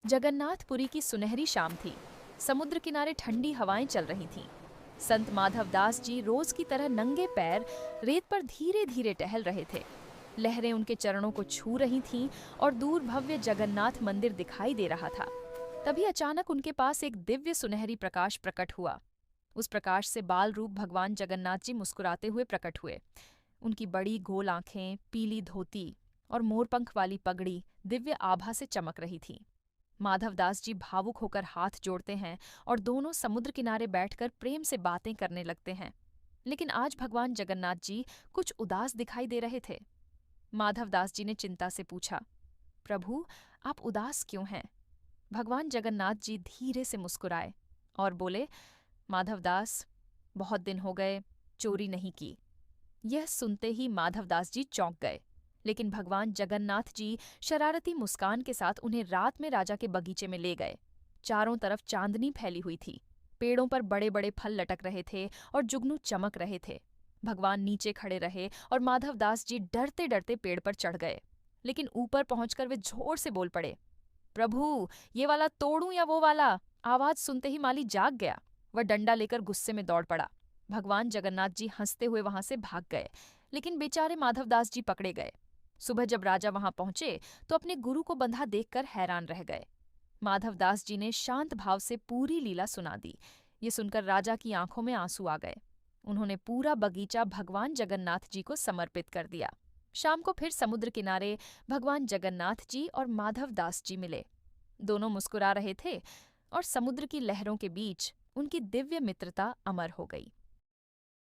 जगन्नाथपुरी की सुनहरी शाम थी। समुद्र किनारे ठंडी हवाएं चल रही थीं। संत माधवदास जी रोज की तरह नंगे पैर रेत पर धीरे धीरे टहल रहे थे। लहरें उनके चरणों को छू रही थीं और दूर भव्य जगन्नाथ मंदिर दिखाई दे रहा था। तभी अचानक उनके पास एक दिव्य सुनहरी प्रकाश प्रकट हुआ। उस प्रकाश से बाल रूप भगवान जगन्नाथ जी मुस्कुराते हुए प्रकट हुए। उनकी बड़ी गोल आंखें, पीली धोती और मोरपंख वाली पगड़ी दिव्य आभा से चमक रही थी। माधवदास जी भावुक होकर हाथ जोड़ते हैं और दोनों समुद्र किनारे बैठकर प्रेम से बातें करने लगते हैं। लेकिन आज भगवान जगन्नाथ जी कुछ उदास दिखाई दे रहे थे। माधवदास जी ने चिंता से पूछा, प्रभु, आप उदास क्यों हैं? भगवान जगन्नाथ जी धीरे से मुस्कुराए और बोले, माधवदास, बहुत दिन हो गए, चोरी नहीं की। यह सुनते ही माधवदास जी चौंक गए। लेकिन भगवान जगन्नाथ जी शरारती मुस्कान के साथ उन्हें रात में राजा के बगीचे में ले गए। चारों तरफ चांदनी फैली हुई थी। पेड़ों पर बड़े बड़े फल लटक रहे थे और जुगनू चमक रहे थे। भगवान नीचे खड़े रहे और माधवदास जी डरते डरते पेड़ पर चढ़ गए। लेकिन ऊपर पहुंचकर वे जोर से बोल पड़े, प्रभु, ये वाला तोड़ूं या वो वाला? आवाज सुनते ही माली जाग गया। वह डंडा लेकर गुस्से में दौड़ पड़ा। भगवान जगन्नाथ जी हंसते हुए वहां से भाग गए, लेकिन बेचारे माधवदास जी पकड़े गए। सुबह जब राजा वहां पहुंचे तो अपने गुरु को बंधा देखकर हैरान रह गए। माधवदास जी ने शांत भाव से पूरी लीला सुना दी। ये सुनकर राजा की आंखों में आंसू आ गए। उन्होंने पूरा बगीचा भगवान जगन्नाथ जी को समर्पित कर दिया। शाम को फिर समुद्र किनारे भगवान जगन्नाथ जी और माधवदास जी मिले। दोनों मुस्कुरा रहे थे और समुद्र की लहरों के बीच उनकी दिव्य मित्रता अमर हो गई।